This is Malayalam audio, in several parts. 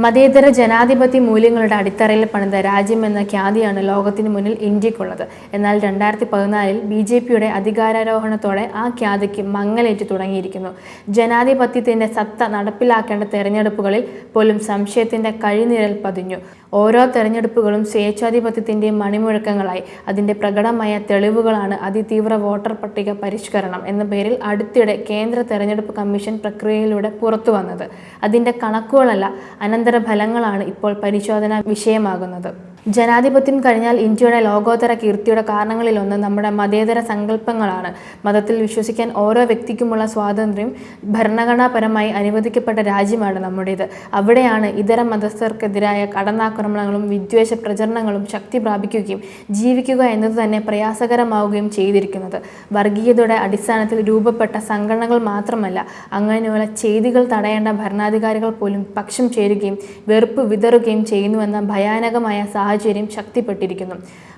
മതേതര ജനാധിപത്യ മൂല്യങ്ങളുടെ അടിത്തറയിൽ പണിത രാജ്യമെന്ന ഖ്യാതിയാണ് ലോകത്തിന് മുന്നിൽ ഇന്ത്യക്കുള്ളത്. എന്നാൽ 2014 BJPയുടെ അധികാരാരോഹണത്തോടെ ആ ഖ്യാതിക്ക് മങ്ങലേറ്റ് തുടങ്ങിയിരിക്കുന്നു. ജനാധിപത്യത്തിന്റെ സത്ത നടപ്പിലാക്കേണ്ട തെരഞ്ഞെടുപ്പുകളിൽ പോലും സംശയത്തിന്റെ കഴിനിഴൽ പതിഞ്ഞു. ഓരോ തെരഞ്ഞെടുപ്പുകളും സ്വേച്ഛാധിപത്യത്തിന്റെ മണിമുഴക്കങ്ങളായി. അതിന്റെ പ്രകടമായ തെളിവുകളാണ് അതിതീവ്ര വോട്ടർ പട്ടിക പരിഷ്കരണം എന്ന പേരിൽ അടുത്തിടെ കേന്ദ്ര തെരഞ്ഞെടുപ്പ് കമ്മീഷൻ പ്രക്രിയയിലൂടെ പുറത്തുവന്നത്. അതിന്റെ കണക്കുകളല്ല, അനന്തരഫലങ്ങളാണ് ഇപ്പോൾ പരിശോധനാ വിഷയമാകുന്നത്. ജനാധിപത്യം കഴിഞ്ഞാൽ ഇന്ത്യയുടെ ലോകോത്തര കീർത്തിയുടെ കാരണങ്ങളിലൊന്ന് നമ്മുടെ മതേതര സങ്കല്പങ്ങളാണ്. മതത്തിൽ വിശ്വസിക്കാൻ ഓരോ വ്യക്തിക്കുമുള്ള സ്വാതന്ത്ര്യം ഭരണഘടനാപരമായി അനുവദിക്കപ്പെട്ട രാജ്യമാണ് നമ്മുടേത്. അവിടെയാണ് ഇതര മതസ്ഥർക്കെതിരായ കടന്നാക്രമണങ്ങളും വിദ്വേഷ പ്രചരണങ്ങളും ശക്തി പ്രാപിക്കുകയും ജീവിക്കുക എന്നത് തന്നെ പ്രയാസകരമാവുകയും ചെയ്തിരിക്കുന്നത്. വർഗീയതയുടെ അടിസ്ഥാനത്തിൽ രൂപപ്പെട്ട സംഘടനകൾ മാത്രമല്ല, അങ്ങനെയുള്ള ചെയ്തികൾ തടയേണ്ട ഭരണാധികാരികൾ പോലും പക്ഷം ചേരുകയും വെറുപ്പ് വിതറുകയും ചെയ്യുന്നുവെന്ന ഭയാനകമായ സാഹചര്യം ശക്തിപ്പെട്ടിരിക്കുന്നു.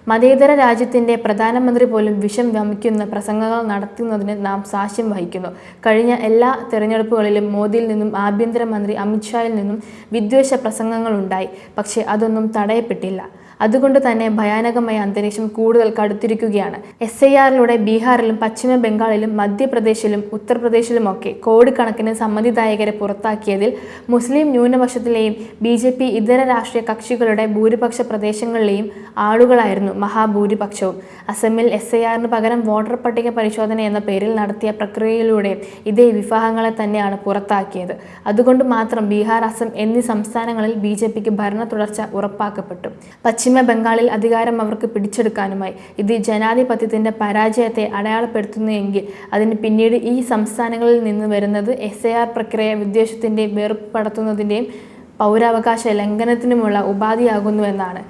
മതേതര രാജ്യത്തിന്റെ പ്രധാനമന്ത്രി പോലും വിഷം വമിക്കുന്ന പ്രസംഗങ്ങൾ നടത്തുന്നതിന് നാം സാക്ഷ്യം വഹിക്കുന്നു. കഴിഞ്ഞ എല്ലാ തെരഞ്ഞെടുപ്പുകളിലും മോദിയിൽ നിന്നും ആഭ്യന്തരമന്ത്രി അമിത്ഷായിൽ നിന്നും വിദ്വേഷ പ്രസംഗങ്ങൾ ഉണ്ടായി. പക്ഷേ അതൊന്നും തടയപ്പെട്ടില്ല. അതുകൊണ്ട് തന്നെ ഭയാനകമായ അന്തരീക്ഷം കൂടുതൽ കടുത്തിരിക്കുകയാണ്. SIRലൂടെ ബീഹാറിലും പശ്ചിമ ബംഗാളിലും മധ്യപ്രദേശിലും ഉത്തർപ്രദേശിലുമൊക്കെ കോടിക്കണക്കിന് സമ്മതിദായകരെ പുറത്താക്കിയതിൽ മുസ്ലിം ന്യൂനപക്ഷത്തിലെയും BJP ഇതര രാഷ്ട്രീയ കക്ഷികളുടെ ഭൂരിപക്ഷ പ്രദേശങ്ങളിലെയും ആളുകളായിരുന്നു മഹാഭൂരിപക്ഷവും. അസമിൽ SIRന് പകരം വോട്ടർ പട്ടിക പരിശോധന എന്ന പേരിൽ നടത്തിയ പ്രക്രിയയിലൂടെ ഇതേ വിഭാഗങ്ങളെ തന്നെയാണ് പുറത്താക്കിയത്. അതുകൊണ്ട് മാത്രം ബീഹാർ, അസം എന്നീ സംസ്ഥാനങ്ങളിൽ BJPക്ക് ഭരണ തുടർച്ച ഉറപ്പാക്കപ്പെട്ടു. പശ്ചിമ ബംഗാളിൽ അധികാരം അവർക്ക് പിടിച്ചെടുക്കാനുമായി. ഇത് ജനാധിപത്യത്തിന്റെ പരാജയത്തെ അടയാളപ്പെടുത്തുന്നുവെങ്കിൽ അതിന് പിന്നീട് ഈ സംസ്ഥാനങ്ങളിൽ നിന്ന് വരുന്നത് SIR പ്രക്രിയ വിദ്വേഷത്തിന്റെയും വെറുപ്പ് പടർത്തുന്നതിന്റെയും പൗരാവകാശ ലംഘനത്തിനുമുള്ള ഉപാധിയാകുന്നുവെന്നാണ്.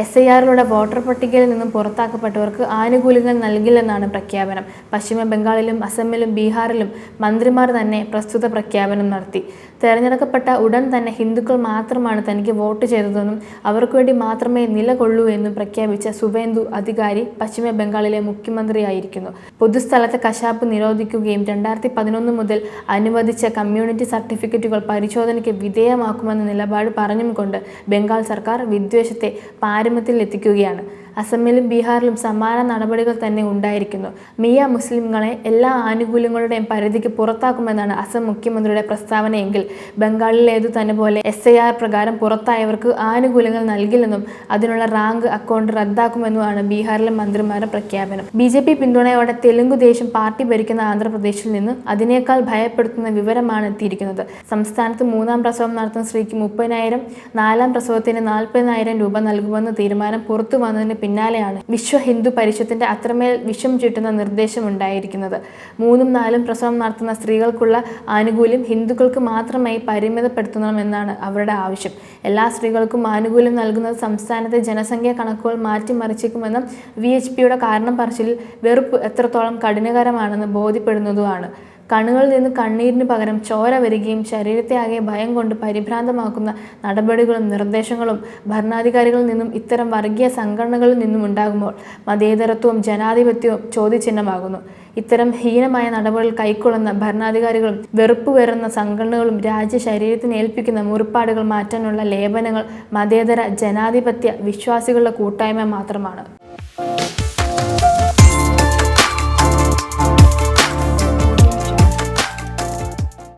SIRലൂടെ വോട്ടർ പട്ടികയിൽ നിന്നും പുറത്താക്കപ്പെട്ടവർക്ക് ആനുകൂല്യങ്ങൾ നൽകില്ലെന്നാണ് പ്രഖ്യാപനം. പശ്ചിമ ബംഗാളിലും അസമിലും ബീഹാറിലും മന്ത്രിമാർ തന്നെ പ്രസ്തുത പ്രഖ്യാപനം നടത്തി. തെരഞ്ഞെടുക്കപ്പെട്ട ഉടൻ തന്നെ ഹിന്ദുക്കൾ മാത്രമാണ് തനിക്ക് വോട്ട് ചെയ്തതെന്നും അവർക്ക് വേണ്ടി മാത്രമേ നിലകൊള്ളൂ എന്നും പ്രഖ്യാപിച്ച സുവേന്ദു അധികാരി പശ്ചിമ ബംഗാളിലെ മുഖ്യമന്ത്രിയായിരിക്കുന്നു. പൊതുസ്ഥലത്തെ കശാപ്പ് നിരോധിക്കുകയും 2011 മുതൽ അനുവദിച്ച കമ്മ്യൂണിറ്റി സർട്ടിഫിക്കറ്റുകൾ പരിശോധനയ്ക്ക് വിധേയമാക്കുമെന്ന നിലപാട് പറഞ്ഞും കൊണ്ട് ബംഗാൾ സർക്കാർ വിദ്വേഷത്തെ പാരമ്യത്തിൽ എത്തിക്കുകയാണ്. അസമിലും ബീഹാറിലും സമാന നടപടികൾ തന്നെ ഉണ്ടായിരിക്കുന്നു. മിയ മുസ്ലിങ്ങളെ എല്ലാ ആനുകൂല്യങ്ങളുടെയും പരിധിക്ക് പുറത്താക്കുമെന്നാണ് അസം മുഖ്യമന്ത്രിയുടെ പ്രസ്താവനയെങ്കിൽ ബംഗാളിലേതു തന്നെ പോലെ SIR പ്രകാരം പുറത്തായവർക്ക് ആനുകൂല്യങ്ങൾ നൽകില്ലെന്നും അതിനുള്ള റാങ്ക് അക്കൗണ്ട് റദ്ദാക്കുമെന്നുമാണ് ബീഹാറിലെ മന്ത്രിമാരുടെ പ്രഖ്യാപനം. BJP പിന്തുണയോടെ തെലുങ്കുദേശം പാർട്ടി ഭരിക്കുന്ന ആന്ധ്രാപ്രദേശിൽ നിന്ന് അതിനേക്കാൾ ഭയപ്പെടുത്തുന്ന വിവരമാണ് എത്തിയിരിക്കുന്നത്. സംസ്ഥാനത്ത് 3ാം പ്രസവം നടത്തുന്ന സ്ത്രീക്ക് 30,000, 4ാം പ്രസവത്തിന് 40,000 രൂപ നൽകുമെന്ന തീരുമാനം പുറത്തു വന്നതിന് പിന്നാലെയാണ് വിശ്വ ഹിന്ദു പരിഷത്തിന്റെ അത്രമേൽ വിഷം ചീട്ടുന്ന നിർദ്ദേശം ഉണ്ടായിരിക്കുന്നത്. 3ഉം 4ഉം പ്രസവം നടത്തുന്ന സ്ത്രീകൾക്കുള്ള ആനുകൂല്യം ഹിന്ദുക്കൾക്ക് മാത്രമായി പരിമിതപ്പെടുത്തണമെന്നാണ് അവരുടെ ആവശ്യം. എല്ലാ സ്ത്രീകൾക്കും ആനുകൂല്യം നൽകുന്നത് സംസ്ഥാനത്തെ ജനസംഖ്യാ കണക്കുകൾ മാറ്റിമറിച്ചേക്കുമെന്നും VHPയുടെ കാരണം പറച്ചിലിൽ വെറുപ്പ് എത്രത്തോളം കഠിനകരമാണെന്ന് ബോധ്യപ്പെടുന്നതുമാണ്. കണ്ണുകളിൽ നിന്ന് കണ്ണീരിന് പകരം ചോര വരികയും ശരീരത്തെ ആകെ ഭയം കൊണ്ട് പരിഭ്രാന്തമാക്കുന്ന നടപടികളും നിർദ്ദേശങ്ങളും ഭരണാധികാരികളിൽ നിന്നും ഇത്തരം വർഗീയ സംഘടനകളിൽ നിന്നും ഉണ്ടാകുമ്പോൾ മതേതരത്വവും ജനാധിപത്യവും ചോദ്യചിഹ്നമാകുന്നു. ഇത്തരം ഹീനമായ നടപടികൾ കൈക്കൊള്ളുന്ന ഭരണാധികാരികളും വെറുപ്പ് വരുന്ന സംഘടനകളും രാജ്യ ശരീരത്തിന് ഏൽപ്പിക്കുന്ന മുറിപ്പാടുകൾ മാറ്റാനുള്ള ലേപനങ്ങൾ മതേതര ജനാധിപത്യ വിശ്വാസികളുടെ കൂട്ടായ്മ മാത്രമാണ്.